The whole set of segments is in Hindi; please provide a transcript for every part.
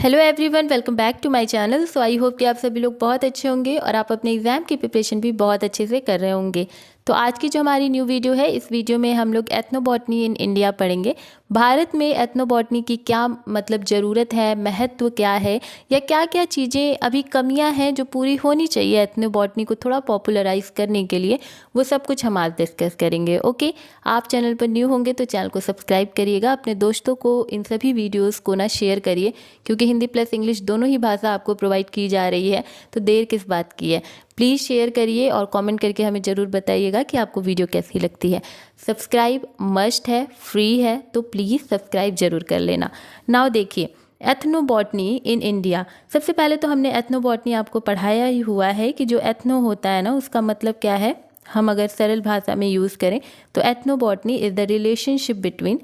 Hello everyone, welcome back to my channel. So I hope कि आप सभी लोग बहुत अच्छे होंगे और आप अपने एग्ज़ाम की प्रिपरेशन भी बहुत अच्छे से कर रहे होंगे। तो आज की जो हमारी न्यू वीडियो है, इस वीडियो में हम लोग एथनोबॉटनी इन इंडिया पढ़ेंगे। भारत में एथनोबॉटनी की क्या मतलब ज़रूरत है, महत्व क्या है, या क्या क्या चीज़ें अभी कमियां हैं जो पूरी होनी चाहिए एथनोबॉटनी को थोड़ा पॉपुलराइज करने के लिए, वो सब कुछ हम आज डिस्कस करेंगे। ओके, आप चैनल पर न्यू होंगे तो चैनल को सब्सक्राइब करिएगा, अपने दोस्तों को इन सभी वीडियोज़ को ना शेयर करिए, क्योंकि हिंदी प्लस इंग्लिश दोनों ही भाषा आपको प्रोवाइड की जा रही है, तो देर किस बात की है। प्लीज़ शेयर करिए और कमेंट करके हमें ज़रूर बताइएगा कि आपको वीडियो कैसी लगती है। सब्सक्राइब मस्ट है, फ्री है, तो प्लीज़ सब्सक्राइब ज़रूर कर लेना। नाउ देखिए, एथनोबॉटनी इन इंडिया। सबसे पहले तो हमने एथनोबॉटनी आपको पढ़ाया ही हुआ है कि जो एथनो होता है ना, उसका मतलब क्या है। हम अगर सरल भाषा में यूज़ करें तो ethnobotany is the relationship between,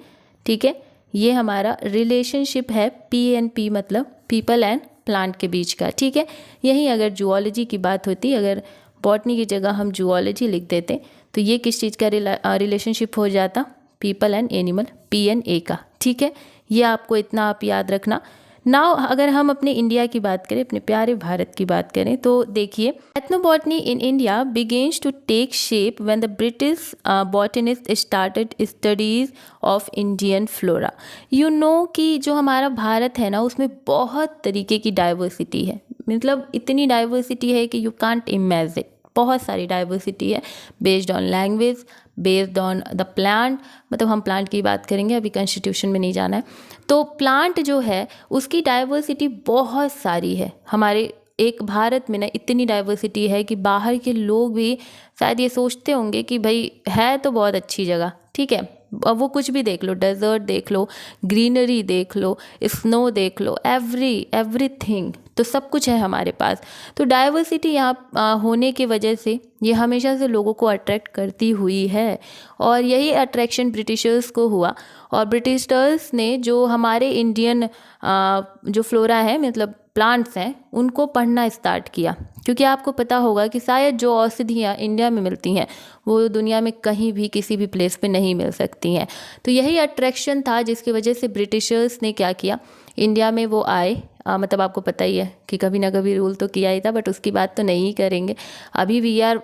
ठीक है, ये हमारा रिलेशनशिप है, PNP मतलब पीपल एंड प्लांट के बीच का, ठीक है। यही अगर जूलॉजी की बात होती, अगर बॉटनी की जगह हम जूलॉजी लिख देते तो ये किस चीज़ का रिलेशनशिप हो जाता, पीपल एंड एनिमल, PNA का, ठीक है। ये आपको इतना आप याद रखना। नाउ अगर हम अपने इंडिया की बात करें, अपने प्यारे भारत की बात करें, तो देखिए, ethnobotany in India begins to take shape when the British botanist started studies of Indian flora. You know कि जो हमारा भारत है ना, उसमें बहुत तरीके की डाइवर्सिटी है, मतलब इतनी डाइवर्सिटी है कि यू कांट इमेजिन। बहुत सारी डाइवर्सिटी है, based on language, based on the plant, मतलब हम प्लांट की बात करेंगे, अभी कॉन्स्टिट्यूशन में नहीं जाना है। तो प्लांट जो है उसकी डाइवर्सिटी बहुत सारी है। हमारे एक भारत में ना इतनी डाइवर्सिटी है कि बाहर के लोग भी शायद ये सोचते होंगे कि भाई है तो बहुत अच्छी जगह, ठीक है। अब वो कुछ भी देख लो, डेजर्ट देख लो, ग्रीनरी देख लो, स्नो देख लो, एवरीथिंग, तो सब कुछ है हमारे पास। तो डाइवर्सिटी यहाँ होने की वजह से ये हमेशा से लोगों को अट्रैक्ट करती हुई है, और यही अट्रैक्शन ब्रिटिशर्स को हुआ। और ब्रिटिशर्स ने जो हमारे इंडियन जो फ्लोरा है, मतलब प्लांट्स हैं, उनको पढ़ना स्टार्ट किया, क्योंकि आपको पता होगा कि शायद जो औषधियाँ इंडिया में मिलती हैं वो दुनिया में कहीं भी किसी भी प्लेस पे नहीं मिल सकती हैं। तो यही अट्रैक्शन था जिसकी वजह से ब्रिटिशर्स ने क्या किया, इंडिया में वो आए। मतलब आपको पता ही है कि कभी ना कभी रूल तो किया ही था, बट उसकी बात तो नहीं करेंगे अभी। We are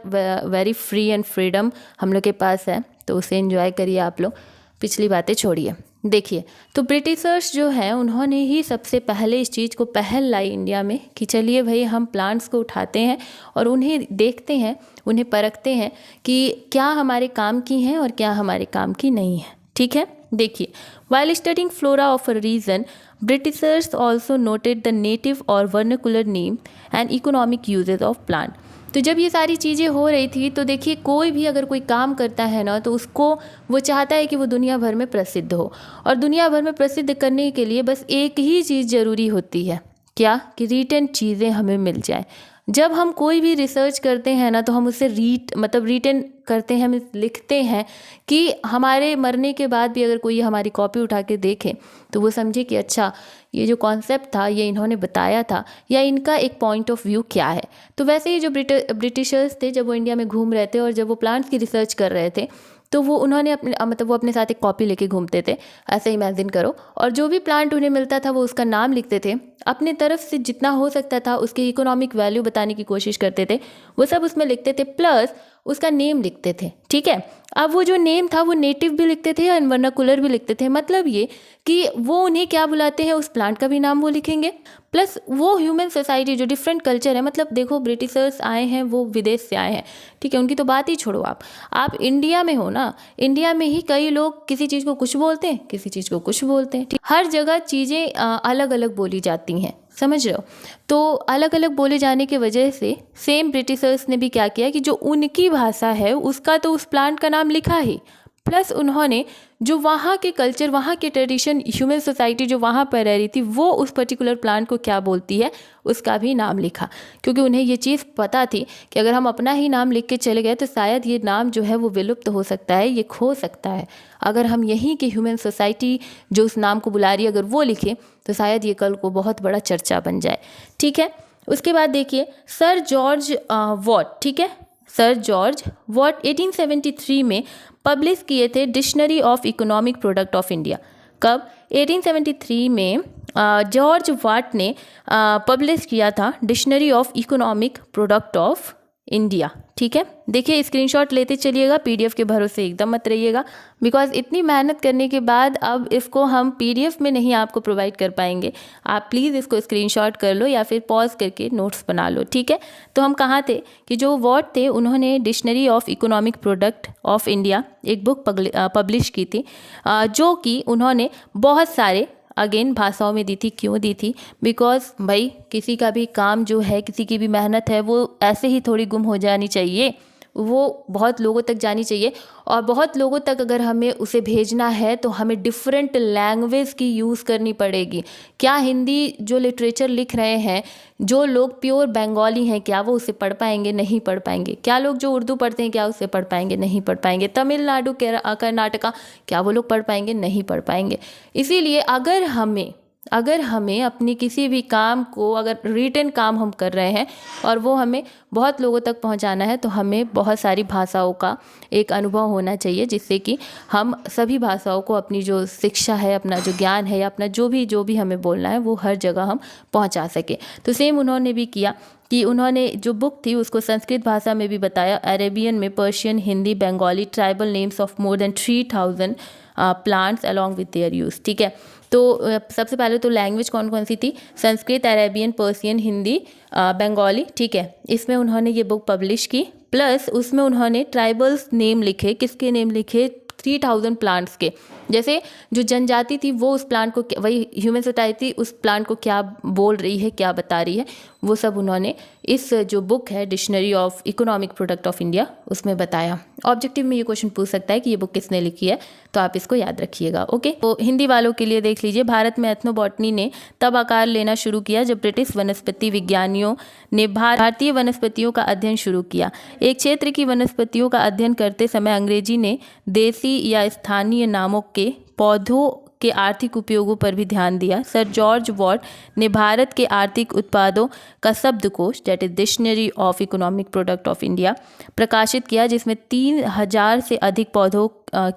very free and freedom हम लोग के पास है, तो उसे एंजॉय करिए आप लोग, पिछली बातें छोड़िए। देखिए, तो ब्रिटिशर्स जो हैं उन्होंने ही सबसे पहले इस चीज़ को पहल लाई इंडिया में कि चलिए भाई, हम प्लांट्स को उठाते हैं और उन्हें देखते हैं, उन्हें परखते हैं कि क्या हमारे काम की हैं और क्या हमारे काम की नहीं है, ठीक है। देखिए, while studying flora of a region, Britishers also noted the native or vernacular name and economic uses of plant. तो जब ये सारी चीज़ें हो रही थी, तो देखिए, कोई भी अगर कोई काम करता है ना, तो उसको वो चाहता है कि वो दुनिया भर में प्रसिद्ध हो, और दुनिया भर में प्रसिद्ध करने के लिए बस एक ही चीज़ ज़रूरी होती है, क्या, कि रिटन चीज़ें हमें मिल जाए। जब हम कोई भी रिसर्च करते हैं ना, तो हम उसे रिटन करते हैं, हम लिखते हैं कि हमारे मरने के बाद भी अगर कोई हमारी कॉपी उठा के देखे तो वो समझे कि अच्छा, ये जो कॉन्सेप्ट था ये इन्होंने बताया था, या इनका एक पॉइंट ऑफ व्यू क्या है। तो वैसे ही जो ब्रिटिशर्स थे, जब वो इंडिया में घूम रहे थे और जब वो प्लांट्स की रिसर्च कर रहे थे, तो वो उन्होंने वो अपने साथ एक कॉपी लेके घूमते थे, ऐसे इमेजिन करो, और जो भी प्लांट उन्हें मिलता था वो उसका नाम लिखते थे, अपने तरफ से जितना हो सकता था उसकी इकोनॉमिक वैल्यू बताने की कोशिश करते थे, वो सब उसमें लिखते थे, प्लस उसका नेम लिखते थे, ठीक है। अब वो जो नेम था वो नेटिव भी लिखते थे और वर्नाकुलर भी लिखते थे, मतलब ये कि वो उन्हें क्या बुलाते हैं, उस प्लांट का भी नाम वो लिखेंगे, प्लस वो ह्यूमन सोसाइटी जो डिफरेंट कल्चर है, मतलब देखो, ब्रिटिशर्स आए हैं, वो विदेश से आए हैं, ठीक है, उनकी तो बात ही छोड़ो। आप इंडिया में हो ना, इंडिया में ही कई लोग किसी चीज़ को कुछ बोलते हैं, किसी चीज़ को कुछ बोलते हैं, ठीक, हर जगह चीज़ें अलग अलग बोली जाती हैं, समझ रहे हो। तो अलग अलग बोले जाने की वजह से सेम ब्रिटिशर्स ने भी क्या किया कि जो उनकी भाषा है उसका तो उस प्लांट का नाम लिखा ही, प्लस उन्होंने जो वहाँ के कल्चर, वहाँ के ट्रेडिशन, ह्यूमन सोसाइटी जो वहाँ पर रह रही थी, वो उस पर्टिकुलर प्लांट को क्या बोलती है उसका भी नाम लिखा, क्योंकि उन्हें ये चीज़ पता थी कि अगर हम अपना ही नाम लिख के चले गए तो शायद ये नाम जो है वो विलुप्त हो सकता है, ये खो सकता है। अगर हम यहीं की ह्यूमन सोसाइटी जो उस नाम को बुला रही है अगर वो लिखें, तो शायद ये कल को बहुत बड़ा चर्चा बन जाए, ठीक है। उसके बाद देखिए, सर जॉर्ज वॉट, ठीक है, सर जॉर्ज वॉट 1873 में पब्लिश किए थे dictionary of economic product of India. कब? 1873 में जॉर्ज वाट ने पब्लिश किया था dictionary of economic product of India. ठीक है, देखिए स्क्रीनशॉट लेते चलिएगा, पीडीएफ के भरोसे एकदम मत रहिएगा, बिकॉज इतनी मेहनत करने के बाद अब इसको हम पीडीएफ में नहीं आपको प्रोवाइड कर पाएंगे। आप प्लीज़ इसको स्क्रीनशॉट कर लो या फिर पॉज करके नोट्स बना लो। ठीक है, तो हम कहाँ थे कि जो वॉट थे उन्होंने dictionary of economic product of India एक बुक पब्लिश की थी, जो कि उन्होंने बहुत सारे अगेन भाषाओं में दी थी। क्यों दी थी? बिकॉज भाई किसी का भी काम जो है, किसी की भी मेहनत है, वो ऐसे ही थोड़ी गुम हो जानी चाहिए, वो बहुत लोगों तक जानी चाहिए। और बहुत लोगों तक अगर हमें उसे भेजना है तो हमें डिफरेंट लैंग्वेज की यूज़ करनी पड़ेगी। क्या हिंदी जो लिटरेचर लिख रहे हैं, जो लोग प्योर बंगाली हैं, क्या वो उसे पढ़ पाएंगे? नहीं पढ़ पाएंगे। क्या लोग जो उर्दू पढ़ते हैं, क्या उसे पढ़ पाएंगे? नहीं पढ़ पाएंगे। तमिलनाडु, कर्नाटका, क्या वो लोग पढ़ पाएंगे? नहीं पढ़ पाएंगे। इसीलिए अगर हमें अपनी किसी भी काम को, अगर रिटन काम हम कर रहे हैं और वो हमें बहुत लोगों तक पहुंचाना है, तो हमें बहुत सारी भाषाओं का एक अनुभव होना चाहिए, जिससे कि हम सभी भाषाओं को, अपनी जो शिक्षा है, अपना जो ज्ञान है, या अपना जो भी हमें बोलना है, वो हर जगह हम पहुंचा सके। तो सेम उन्होंने भी किया कि उन्होंने जो बुक थी उसको संस्कृत भाषा में भी बताया, अरेबियन में, Persian, Hindi, Bengali, tribal names of more than 3000 plants along with their use. ठीक है, तो सबसे पहले तो लैंग्वेज कौन कौन सी थी? Sanskrit, Arabian, Persian, Hindi, Bengali. ठीक है, इसमें उन्होंने ये बुक पब्लिश की, प्लस उसमें उन्होंने ट्राइबल्स नेम लिखे। किसके नेम लिखे? 3000 प्लांट्स के। जैसे जो जनजाति थी वो उस प्लांट को, वही ह्यूमन सोसाइटी उस प्लांट को क्या बोल रही है, क्या बता रही है, वो सब उन्होंने इस जो बुक है dictionary of economic product of India उसमें बताया। ऑब्जेक्टिव में ये क्वेश्चन पूछ सकता है कि ये बुक किसने लिखी है, तो आप इसको याद रखिएगा। ओके, तो हिंदी वालों के लिए देख लीजिए, भारत में एथनोबॉटनी ने तब आकार लेना शुरू किया जब ब्रिटिश वनस्पति विज्ञानियों ने भारतीय वनस्पतियों का अध्ययन शुरू किया। एक क्षेत्र की वनस्पतियों का अध्ययन करते समय अंग्रेजी ने देसी या स्थानीय नामों के पौधों के आर्थिक उपयोगों पर भी ध्यान दिया। सर जॉर्ज वॉट ने भारत के आर्थिक उत्पादों का शब्दकोश, that is dictionary of economic product of India, प्रकाशित किया, जिसमें 3000 से अधिक पौधों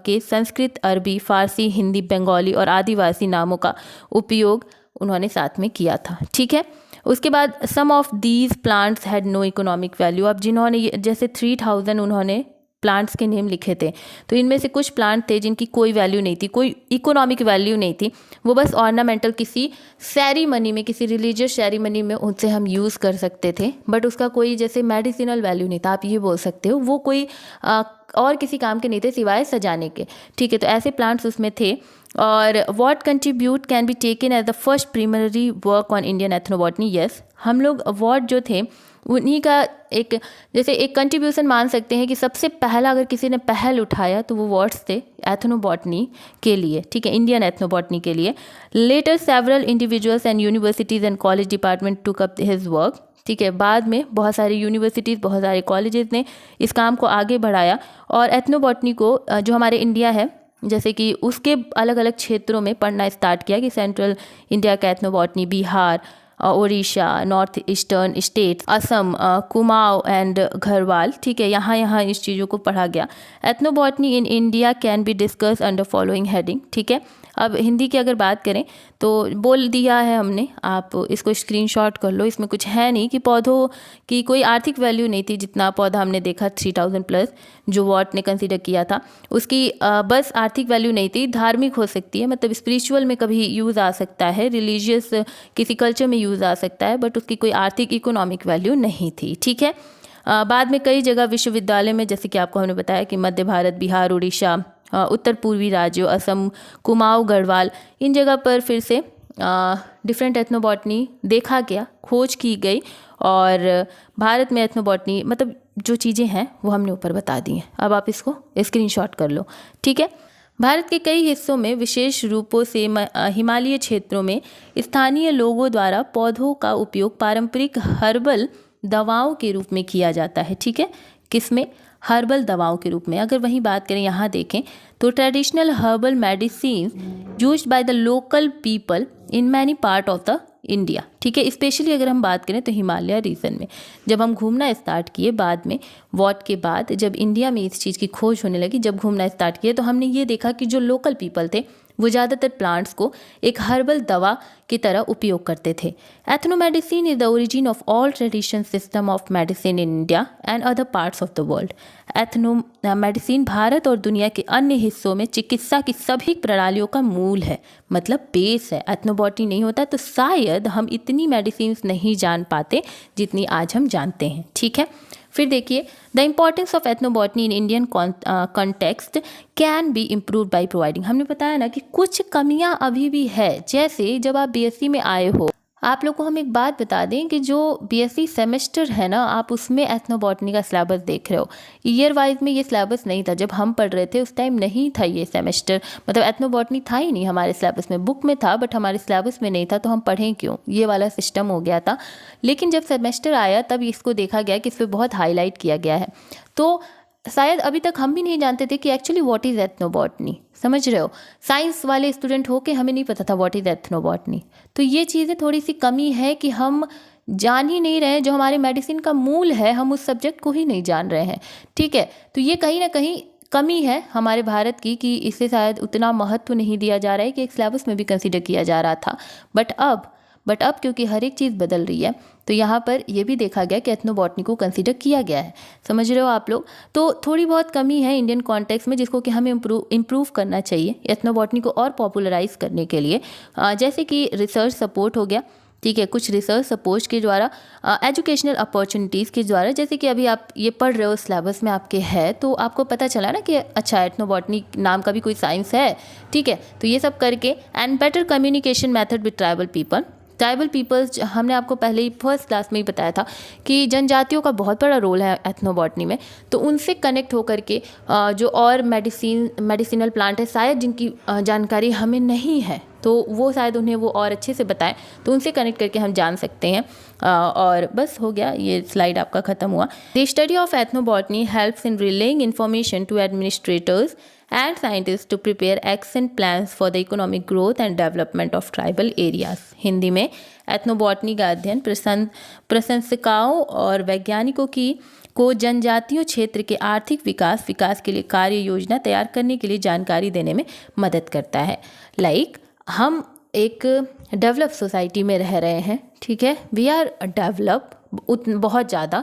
के संस्कृत, अरबी, फारसी, हिंदी, बंगाली और आदिवासी नामों का उपयोग उन्होंने साथ में किया था। ठीक है, उसके बाद some of these plants had no economic value. अब जिन्होंने जैसे 3000 उन्होंने प्लांट्स के नेम लिखे थे, तो इनमें से कुछ प्लांट थे जिनकी कोई वैल्यू नहीं थी, कोई इकोनॉमिक वैल्यू नहीं थी, वो बस ऑर्नामेंटल, किसी सेरेमनी में, किसी रिलीजियस सेरेमनी में उनसे हम यूज़ कर सकते थे, बट उसका कोई जैसे मेडिसिनल वैल्यू नहीं था, आप ये बोल सकते हो। वो कोई और किसी काम के नहीं थे सिवाय सजाने के। ठीक है, तो ऐसे प्लांट्स उसमें थे। और what contribute can be taken as the first primary work on Indian ethnobotany. Yes, हम लोग व्हाट जो थे उन्हीं का एक जैसे एक कंट्रीब्यूशन मान सकते हैं कि सबसे पहला अगर किसी ने पहल उठाया तो वो वर्ड्स थे एथनोबॉटनी के लिए। ठीक है, इंडियन एथनोबॉटनी के लिए। Later several individuals and universities and college department took up his work. ठीक है, बाद में बहुत सारी यूनिवर्सिटीज़, बहुत सारे कॉलेजेस ने इस काम को आगे बढ़ाया और एथनोबॉटनी को जो हमारे इंडिया है, जैसे कि उसके अलग अलग क्षेत्रों में पढ़ना स्टार्ट किया, कि सेंट्रल इंडिया का ethnobotany, Bihar, Odisha, north eastern states, Assam, Kumaon and Garhwal. ठीक है, यहाँ इस चीज़ों को पढ़ा गया। Ethnobotany in India can be discuss under following heading. ठीक है, अब हिंदी की अगर बात करें तो बोल दिया है हमने, आप इसको स्क्रीनशॉट कर लो। इसमें कुछ है नहीं कि पौधों की कोई आर्थिक वैल्यू नहीं थी, जितना पौधा हमने देखा 3000 प्लस जो वॉट ने कंसीडर किया था, उसकी बस आर्थिक वैल्यू नहीं थी। धार्मिक हो सकती है, मतलब स्पिरिचुअल में कभी यूज़ आ सकता है, रिलीजियस किसी कल्चर में यूज़ आ सकता है, बट उसकी कोई आर्थिक इकोनॉमिक वैल्यू नहीं थी। ठीक है, बाद में कई जगह विश्वविद्यालय में, जैसे कि आपको हमने बताया कि मध्य भारत, बिहार, उड़ीसा, उत्तर पूर्वी राज्यों, असम, कुमाऊं, गढ़वाल, इन जगह पर फिर से डिफरेंट एथनोबॉटनी देखा गया, खोज की गई और भारत में एथनोबॉटनी मतलब जो चीज़ें हैं वो हमने ऊपर बता दी हैं। अब आप इसको स्क्रीनशॉट कर लो। ठीक है, भारत के कई हिस्सों में, विशेष रूपों से हिमालयी क्षेत्रों में, स्थानीय लोगों द्वारा पौधों का उपयोग पारंपरिक हर्बल दवाओं के रूप में किया जाता है। ठीक है, किसमें? हर्बल दवाओं के रूप में। अगर वहीं बात करें, यहाँ देखें तो traditional herbal medicine used by the local people in many part of the India. ठीक है, स्पेशली अगर हम बात करें तो हिमालय रीजन में जब हम घूमना स्टार्ट किए, बाद में वॉट के बाद जब इंडिया में इस चीज़ की खोज होने लगी, जब घूमना स्टार्ट किए, तो हमने ये देखा कि जो लोकल पीपल थे वो ज़्यादातर प्लांट्स को एक हर्बल दवा की तरह उपयोग करते थे। Ethnomedicine is the origin of all tradition system of medicine in India and other parts of the world. Ethnomedicine Bharat और दुनिया के अन्य हिस्सों में चिकित्सा की सभी प्रणालियों का मूल है, मतलब बेस है। एथनोबॉटनी नहीं होता तो शायद हम इतनी मेडिसिन नहीं जान पाते जितनी आज हम जानते हैं। ठीक है, फिर देखिए, the importance of ethnobotany in Indian context can be improve by providing. हमने बताया ना कि कुछ कमियां अभी भी है। जैसे जब आप बीएससी में आए हो, आप लोग को हम एक बात बता दें कि जो बीएससी सेमेस्टर है ना, आप उसमें एथनोबॉटनी का सिलेबस देख रहे हो। ईयर वाइज में ये सिलेबस नहीं था। जब हम पढ़ रहे थे उस टाइम नहीं था ये सेमेस्टर, मतलब एथनोबॉटनी था ही नहीं हमारे सिलेबस में। बुक में था बट हमारे सिलेबस में नहीं था, तो हम पढ़ें क्यों, ये वाला सिस्टम हो गया था। लेकिन जब सेमेस्टर आया तब इसको देखा गया कि इस पर बहुत हाईलाइट किया गया है। तो शायद अभी तक हम भी नहीं जानते थे कि एक्चुअली व्हाट इज़ एथनोबॉटनी। समझ रहे हो, साइंस वाले स्टूडेंट हो के हमें नहीं पता था व्हाट इज़ एथनोबॉटनी। तो ये चीज़ें थोड़ी सी कमी है कि हम जान ही नहीं रहे हैं। जो हमारे मेडिसिन का मूल है, हम उस सब्जेक्ट को ही नहीं जान रहे हैं। ठीक है, तो ये कहीं ना कहीं कमी है हमारे भारत की कि इसे शायद उतना महत्व नहीं दिया जा रहा है कि एक सिलेबस में भी कंसिडर किया जा रहा था। बट अब क्योंकि हर एक चीज़ बदल रही है, तो यहाँ पर यह भी देखा गया कि एथनोबॉटनी को कंसीडर किया गया है। समझ रहे हो आप लोग। तो थोड़ी बहुत कमी है इंडियन कॉन्टेक्स्ट में, जिसको कि हमें इम्प्रूव करना चाहिए एथनोबॉटनी को और पॉपुलराइज करने के लिए। जैसे कि रिसर्च सपोर्ट हो गया, ठीक है, कुछ रिसर्च सपोर्ट के द्वारा, एजुकेशनल अपॉर्चुनिटीज़ के द्वारा। जैसे कि अभी आप ये पढ़ रहे हो, सिलेबस में आपके है, तो आपको पता चला ना कि अच्छा एथनोबॉटनी नाम का भी कोई साइंस है। ठीक है, तो ये सब करके, and better communication method with tribal people. Tribal peoples, हमने आपको पहले ही फर्स्ट क्लास में ही बताया था कि जनजातियों का बहुत बड़ा रोल है एथनोबॉटनी में। तो उनसे कनेक्ट होकर के जो और मेडिसिनल प्लांट है, शायद जिनकी जानकारी हमें नहीं है, तो वो शायद उन्हें वो और अच्छे से बताएं, तो उनसे कनेक्ट करके हम जान सकते हैं। और बस हो गया, ये स्लाइड आपका ख़त्म हुआ। The study of ethnobotany helps in relaying information to administrators and scientists to prepare action plans for the economic growth and development of tribal areas। Hindi में, एथनोबॉटनी का अध्ययन प्रशंसकों और वैज्ञानिकों को जनजातीय क्षेत्र के आर्थिक विकास के लिए कार्य योजना तैयार करने के लिए जानकारी देने में मदद करता है। हम एक डेवलप सोसाइटी में रह रहे हैं, ठीक है, वी आर डेवलप बहुत ज़्यादा,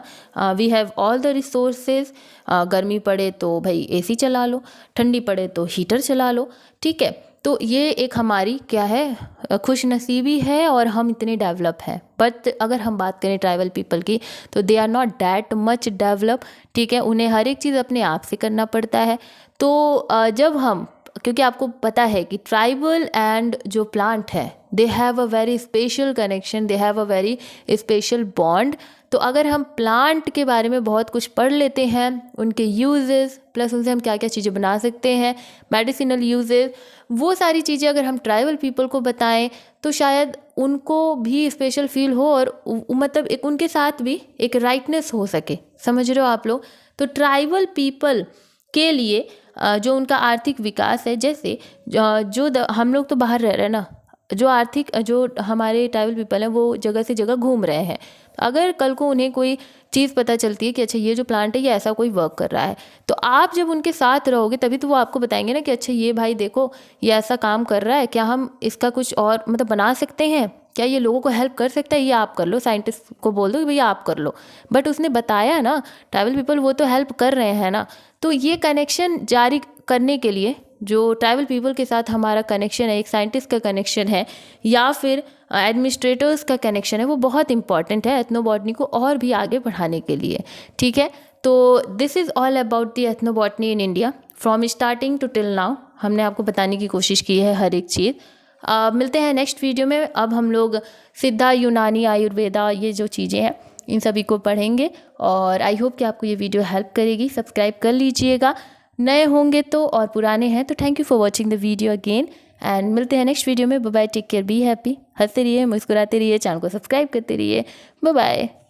we have all the resources. गर्मी पड़े तो भाई एसी चला लो, ठंडी पड़े तो हीटर चला लो। ठीक है, तो ये एक हमारी क्या है, खुशनसीबी है और हम इतने डेवलप हैं। बट अगर हम बात करें ट्राइबल पीपल की, तो they are not that much develop. ठीक है, उन्हें हर एक चीज़ अपने आप से करना पड़ता है। तो जब हम, क्योंकि आपको पता है कि ट्राइबल एंड जो प्लांट है, they have a very special connection, they have a very special bond. तो अगर हम प्लांट के बारे में बहुत कुछ पढ़ लेते हैं, उनके यूजेस, प्लस उनसे हम क्या क्या चीज़ें बना सकते हैं, मेडिसिनल यूजेस, वो सारी चीज़ें अगर हम ट्राइबल पीपल को बताएं, तो शायद उनको भी स्पेशल फील हो और मतलब एक उनके साथ भी एक राइटनेस हो सके। समझ रहे हो आप लोग। तो ट्राइबल पीपल के लिए जो उनका आर्थिक विकास है, जैसे हम लोग तो बाहर रह रहे हैं ना, जो हमारे ट्राइबल पीपल हैं वो जगह से जगह घूम रहे हैं। अगर कल को उन्हें कोई चीज़ पता चलती है कि अच्छा ये जो प्लांट है ये ऐसा कोई वर्क कर रहा है, तो आप जब उनके साथ रहोगे तभी तो वो आपको बताएंगे ना कि अच्छा ये भाई देखो ये ऐसा काम कर रहा है, क्या हम इसका कुछ और मतलब बना सकते हैं, क्या ये लोगों को हेल्प कर सकता है, ये आप कर लो। साइंटिस्ट को बोल दो कि भैया आप कर लो, बट उसने बताया ना ट्राइबल पीपल, वो तो हेल्प कर रहे हैं ना। तो ये कनेक्शन जारी करने के लिए जो ट्राइबल पीपल के साथ हमारा कनेक्शन है, एक साइंटिस्ट का कनेक्शन है या फिर एडमिनिस्ट्रेटर्स का कनेक्शन है, वो बहुत इंपॉर्टेंट है एथनोबॉटनी को और भी आगे बढ़ाने के लिए। ठीक है, तो this is all about the ethnobotany in India from starting to till now. हमने आपको बताने की कोशिश की है हर एक चीज़। मिलते हैं नेक्स्ट वीडियो में। अब हम लोग सिद्धा, यूनानी, आयुर्वेदा, ये जो चीज़ें हैं इन सभी को पढ़ेंगे और आई होप कि आपको ये वीडियो हेल्प करेगी। सब्सक्राइब कर लीजिएगा नए होंगे तो, और पुराने हैं तो thank you for watching the video again, and मिलते हैं नेक्स्ट वीडियो में। Bye bye, take care, be happy, हंसते रहिए, मुस्कुराते रहिए, चैनल को सब्सक्राइब करते रहिए। Bye bye.